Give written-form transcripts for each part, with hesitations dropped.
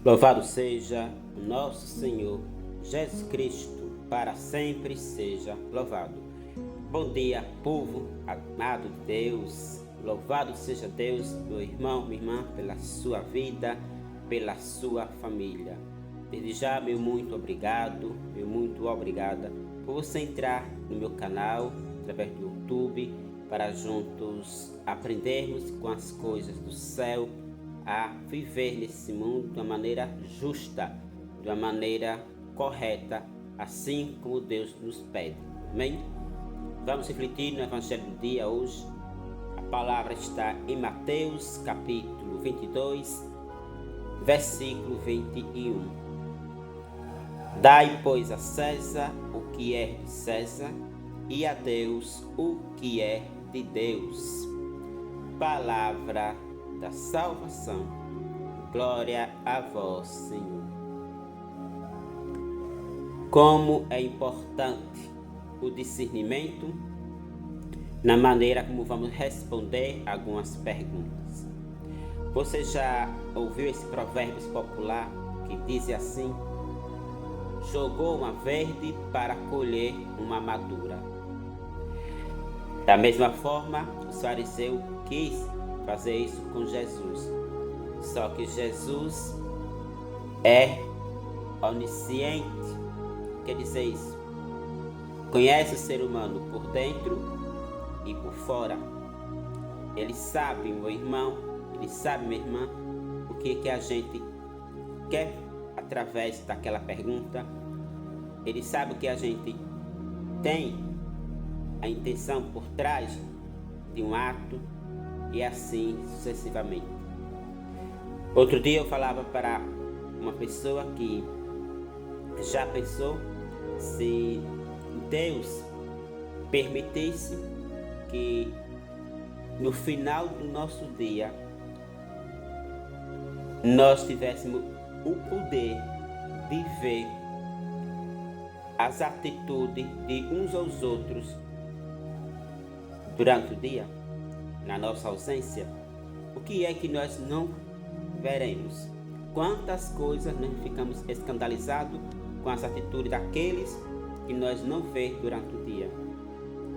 Louvado seja o nosso Senhor Jesus Cristo, para sempre seja louvado. Bom dia, povo amado de Deus. Louvado seja Deus, meu irmão, minha irmã, pela sua vida, pela sua família. Desde já, meu muito obrigado, meu muito obrigada por você entrar no meu canal, através do YouTube, para juntos aprendermos com as coisas do céu, a viver nesse mundo de uma maneira justa, de uma maneira correta, assim como Deus nos pede. Amém? Vamos refletir no Evangelho do dia hoje. A palavra está em Mateus, capítulo 22, versículo 21. Dai, pois, a César o que é de César e a Deus o que é de Deus. Palavra da salvação. Glória a vós, Senhor. Como é importante o discernimento na maneira como vamos responder algumas perguntas. Você já ouviu esse provérbio popular que diz assim: jogou uma verde para colher uma madura? Da mesma forma, o fariseu quis fazer isso com Jesus. Só que Jesus é onisciente. Quer dizer isso? Conhece o ser humano por dentro e por fora. Ele sabe, meu irmão, ele sabe, minha irmã, o que a gente quer através daquela pergunta. Ele sabe o que a gente tem, a intenção por trás de um ato, e assim sucessivamente. Outro dia eu falava para uma pessoa que já pensou se Deus permitisse que no final do nosso dia nós tivéssemos o poder de ver as atitudes de uns aos outros durante o dia, na nossa ausência. O que é que nós não veremos? Quantas coisas nós ficamos escandalizados com as atitudes daqueles que nós não vemos durante o dia.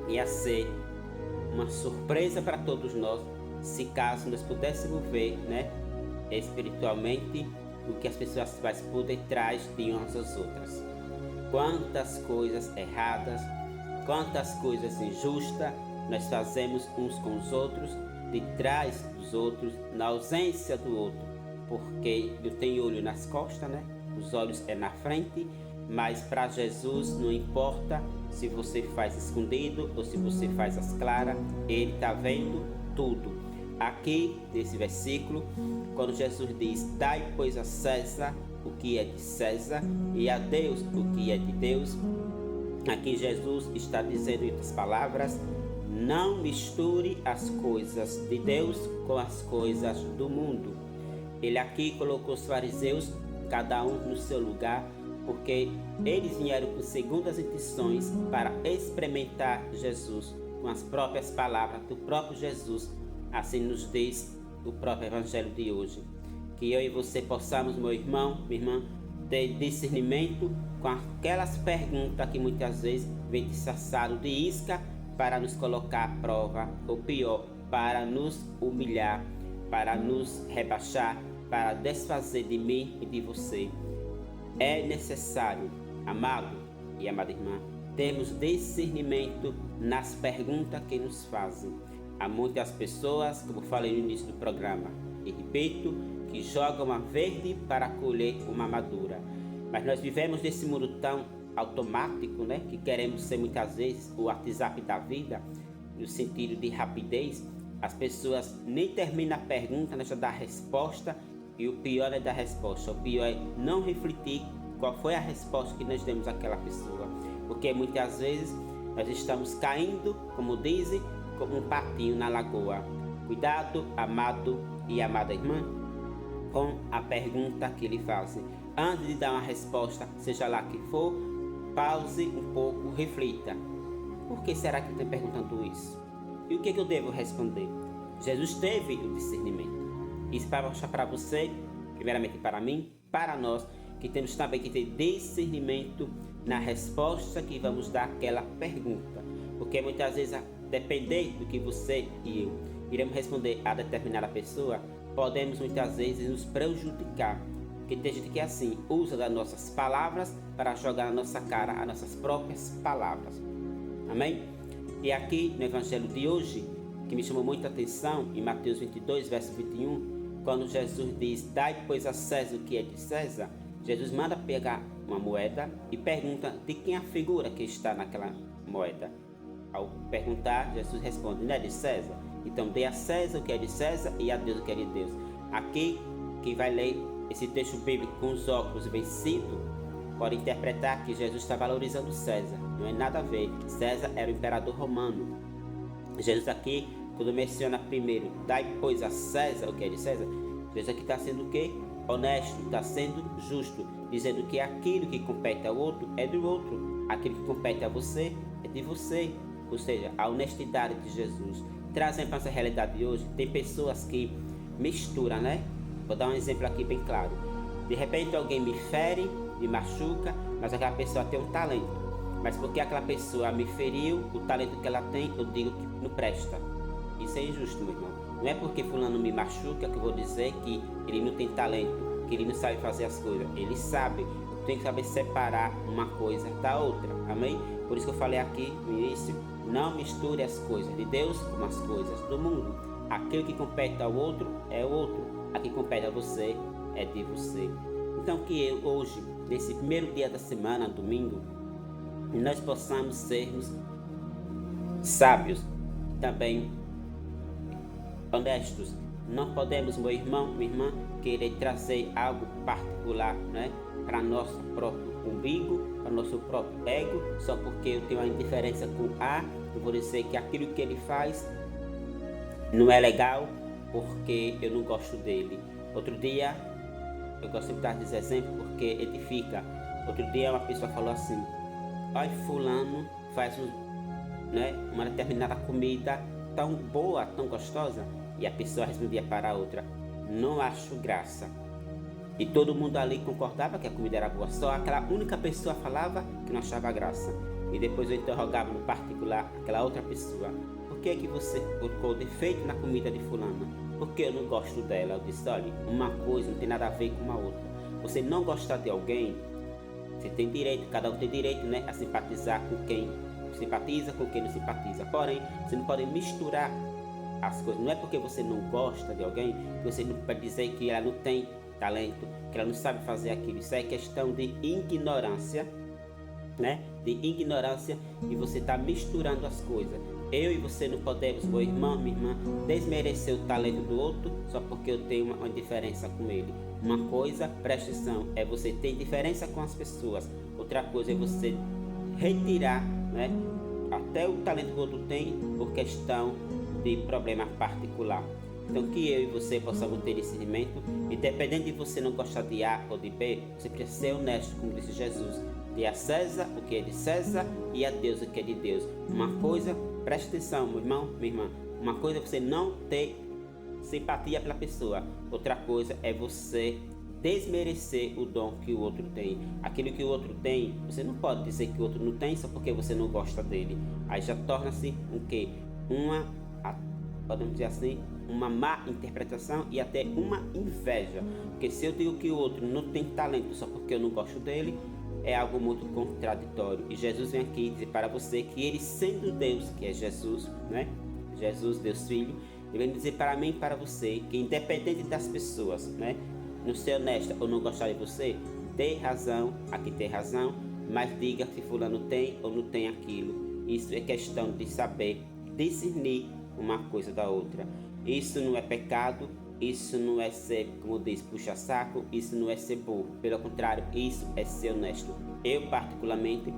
Ia ser uma surpresa para todos nós se caso nós pudéssemos ver, espiritualmente, o que as pessoas fazem por detrás de umas às outras. Quantas coisas erradas, quantas coisas injustas nós fazemos uns com os outros, de trás dos outros, na ausência do outro, porque eu tenho olho nas costas, os olhos é na frente, mas para Jesus não importa se você faz escondido ou se você faz às claras, ele está vendo tudo. Aqui, nesse versículo, quando Jesus diz: dai, pois, a César o que é de César e a Deus o que é de Deus, aqui Jesus está dizendo, em outras palavras, não misture as coisas de Deus com as coisas do mundo. Ele aqui colocou os fariseus, cada um no seu lugar, porque eles vieram com segundas intenções para experimentar Jesus com as próprias palavras do próprio Jesus. Assim nos diz o próprio Evangelho de hoje. Que eu e você possamos, meu irmão, minha irmã, ter discernimento com aquelas perguntas que muitas vezes vêm disfarçado de isca para nos colocar à prova, ou pior, para nos humilhar, para nos rebaixar, para desfazer de mim e de você. É necessário, amado e amada irmã, termos discernimento nas perguntas que nos fazem. Há muitas pessoas, como falei no início do programa, e repito, que jogam a verde para colher uma madura. Mas nós vivemos nesse mundo tão automático, que queremos ser muitas vezes o WhatsApp da vida, no sentido de rapidez. As pessoas nem terminam a pergunta, já dá a resposta, e o pior é dar a resposta. O pior é não refletir qual foi a resposta que nós demos àquela pessoa, porque muitas vezes nós estamos caindo, como dizem, como um patinho na lagoa. Cuidado, amado e amada irmã, com a pergunta que lhe fazem. Antes de dar uma resposta, seja lá que for, pause um pouco, reflita. Por que será que eu estou perguntando isso? E o que eu devo responder? Jesus teve o discernimento. Isso para mostrar para você, primeiramente para mim, para nós, que temos também que ter discernimento na resposta que vamos dar àquela pergunta. Porque muitas vezes, depender do que você e eu iremos responder a determinada pessoa, podemos muitas vezes nos prejudicar. Porque tem gente que assim, usa das nossas palavras para jogar na nossa cara as nossas próprias palavras. Amém? E aqui no Evangelho de hoje, que me chamou muita atenção, em Mateus 22, verso 21, quando Jesus diz, dai pois a César o que é de César, Jesus manda pegar uma moeda e pergunta de quem é a figura que está naquela moeda. Ao perguntar, Jesus responde, não é de César? Então dê a César o que é de César e a Deus o que é de Deus. Aqui, quem vai ler esse texto bíblico com os óculos vencidos, pode interpretar que Jesus está valorizando César. Não é nada a ver. César era o imperador romano. Jesus aqui, quando menciona primeiro, dai pois a César o que é de César, Jesus aqui está sendo o quê? Honesto, está sendo justo, dizendo que aquilo que compete ao outro é do outro, aquilo que compete a você é de você. Ou seja, a honestidade de Jesus. Trazendo para essa realidade de hoje, tem pessoas que misturam, né? Vou dar um exemplo aqui bem claro. De repente alguém me fere, me machuca, mas aquela pessoa tem um talento. Mas porque aquela pessoa me feriu, o talento que ela tem, eu digo que não presta. Isso é injusto, meu irmão. Não é porque fulano me machuca que eu vou dizer que ele não tem talento, que ele não sabe fazer as coisas. Ele sabe. Tem que saber separar uma coisa da outra. Amém? Por isso que eu falei aqui no início, não misture as coisas de Deus com as coisas do mundo. Aquilo que compete ao outro é o outro. Aquilo que compete a você é de você. Então que eu hoje, nesse primeiro dia da semana, domingo, nós possamos sermos sábios, também honestos. Não podemos, meu irmão, minha irmã, querer trazer algo particular, né, para nosso próprio umbigo, para nosso próprio ego, só porque eu tenho uma indiferença com A, eu vou dizer que aquilo que ele faz não é legal porque eu não gosto dele. Outro dia, eu gosto de dar esse exemplo porque edifica. Outro dia uma pessoa falou assim, olha, fulano faz uma determinada comida tão boa, tão gostosa, e a pessoa respondia para a outra, não acho graça. E todo mundo ali concordava que a comida era boa, só aquela única pessoa falava que não achava graça. E depois eu interrogava no particular aquela outra pessoa, por que é que você colocou defeito na comida de fulana? Porque eu não gosto dela. Eu disse, olha, uma coisa não tem nada a ver com a outra. Você não gostar de alguém, você tem direito, cada um tem direito, né, a simpatizar com quem simpatiza, com quem não simpatiza. Porém, você não pode misturar as coisas. Não é porque você não gosta de alguém que você não pode dizer que ela não tem talento, que ela não sabe fazer aquilo. Isso é questão de ignorância, né? De ignorância, e você está misturando as coisas. Eu e você não podemos, meu irmão, minha irmã, desmerecer o talento do outro só porque eu tenho uma diferença com ele. Uma coisa, presta atenção, é você ter diferença com as pessoas. Outra coisa é você retirar, né, até o talento que o outro tem por questão de problema particular. Então que eu e você possamos ter discernimento, independente de você não gostar de A ou de B, você precisa ser honesto, como disse Jesus. Dê a César o que é de César e a Deus o que é de Deus. Uma coisa, preste atenção, meu irmão, minha irmã, uma coisa é você não ter simpatia pela pessoa, outra coisa é você desmerecer o dom que o outro tem. Aquilo que o outro tem, você não pode dizer que o outro não tem só porque você não gosta dele. Aí já torna-se um quê? Podemos dizer assim, uma má interpretação e até uma inveja. Porque se eu digo que o outro não tem talento só porque eu não gosto dele, é algo muito contraditório. E Jesus vem aqui dizer para você que ele, sendo Deus, que é Jesus, né? Jesus, Deus Filho, ele vem dizer para mim e para você que independente das pessoas, né, não ser honesta ou não gostar de você, dê razão a quem tem razão, mas diga se fulano tem ou não tem aquilo. Isso é questão de saber discernir uma coisa da outra. Isso não é pecado, isso não é ser, como diz, puxa-saco, isso não é ser burro. Pelo contrário, isso é ser honesto. Eu, particularmente,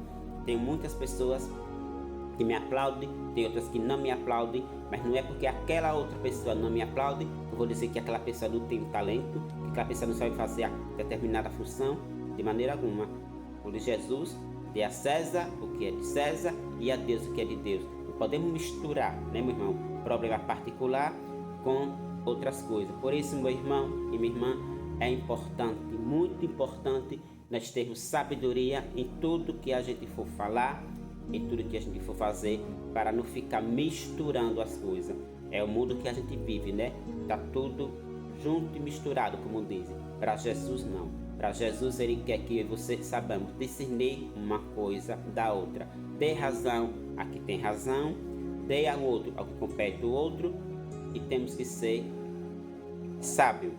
tenho muitas pessoas que me aplaudem, tem outras que não me aplaudem, mas não é porque aquela outra pessoa não me aplaude que eu vou dizer que aquela pessoa não tem talento, que aquela pessoa não sabe fazer a determinada função, de maneira alguma. Por Jesus, dê a César o que é de César e a Deus o que é de Deus. Não podemos misturar, né, meu irmão, problema particular com outras coisas. Por isso, meu irmão e minha irmã, é importante, muito importante, nós termos sabedoria em tudo que a gente for falar, em tudo que a gente for fazer, para não ficar misturando as coisas. É o mundo que a gente vive, né? Tá tudo junto e misturado, como dizem. Para Jesus, não. Para Jesus, Ele quer que você saibamos discernir uma coisa da outra. Dê razão a quem tem razão, dê ao outro ao que compete o outro, e temos que ser sábio.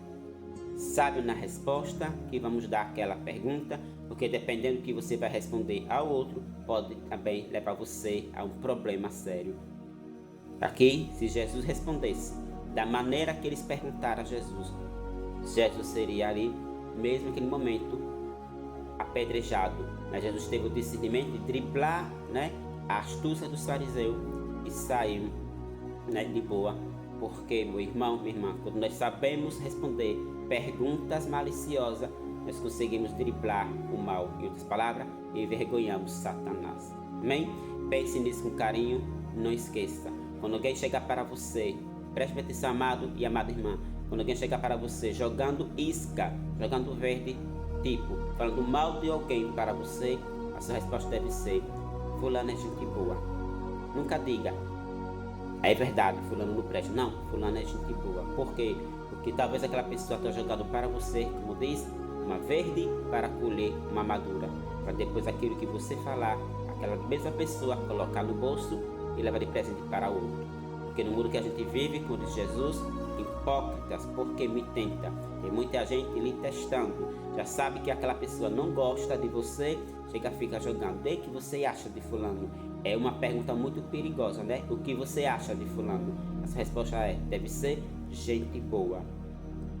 Sábio na resposta que vamos dar àquela pergunta, porque dependendo do que você vai responder ao outro, pode também levar você a um problema sério. Aqui, se Jesus respondesse da maneira que eles perguntaram a Jesus, Jesus seria ali, mesmo naquele momento, apedrejado. Mas Jesus teve o discernimento de driblar, né, a astúcia dos fariseus e saiu, né, de boa. Porque, meu irmão, minha irmã, quando nós sabemos responder perguntas maliciosas, nós conseguimos driblar o mal. Em outras palavras, envergonhamos Satanás. Amém? Pense nisso com carinho, não esqueça. Quando alguém chegar para você, preste atenção, amado e amada irmã. Quando alguém chegar para você jogando isca, jogando verde, tipo, falando mal de alguém para você, a sua resposta deve ser: fulano é gente boa. Nunca diga: é verdade, fulano não presta. Não, fulano é gente boa. Por quê? Porque talvez aquela pessoa está jogando para você, como diz, uma verde para colher uma madura. Para depois aquilo que você falar, aquela mesma pessoa colocar no bolso e levar de presente para outro. Porque no mundo que a gente vive, como diz Jesus, hipócritas, porque me tenta. Tem muita gente lhe testando. Já sabe que aquela pessoa não gosta de você, chega a ficar jogando. O que você acha de fulano? É uma pergunta muito perigosa, né? O que você acha de fulano? Essa resposta é: deve ser gente boa.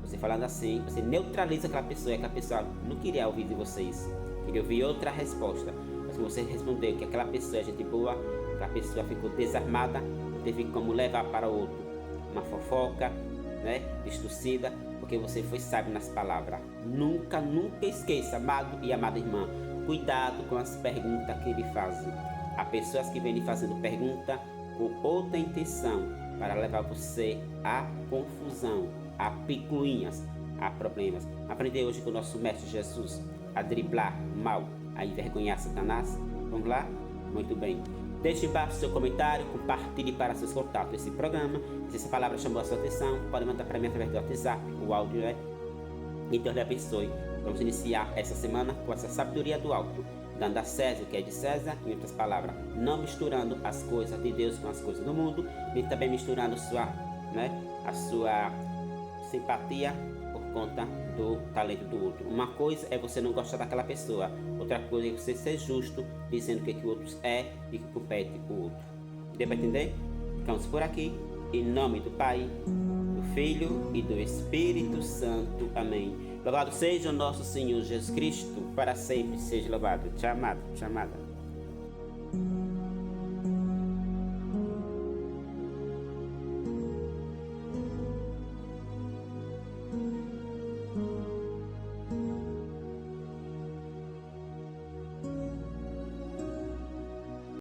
Você falando assim, você neutraliza aquela pessoa, e aquela pessoa não queria ouvir de vocês, queria ouvir outra resposta. Mas se você respondeu que aquela pessoa é gente boa, aquela pessoa ficou desarmada, não teve como levar para o outro uma fofoca, né, distorcida, porque você foi sábio nas palavras. Nunca, nunca esqueça, amado e amada irmã, cuidado com as perguntas que lhe fazem. Há pessoas que vêm lhe fazendo pergunta com outra intenção, para levar você à confusão, a picuinhas, a problemas. Aprender hoje com o nosso Mestre Jesus a driblar o mal, a envergonhar Satanás. Vamos lá? Muito bem. Deixe embaixo seu comentário, compartilhe para seus contatos esse programa. Se essa palavra chamou a sua atenção, pode mandar para mim através do WhatsApp, o áudio, né? E Deus lhe abençoe. Vamos iniciar essa semana com essa sabedoria do alto, dando a César o que é de César, em outras palavras, não misturando as coisas de Deus com as coisas do mundo, nem também misturando a sua simpatia por conta do talento do outro. Uma coisa é você não gostar daquela pessoa, outra coisa é você ser justo, dizendo o que o outro é e que compete com o outro. Deu para entender? Ficamos por aqui, em nome do Pai, do Filho e do Espírito Santo. Amém. Louvado seja o nosso Senhor Jesus Cristo, para sempre seja louvado. Te amado, te amada.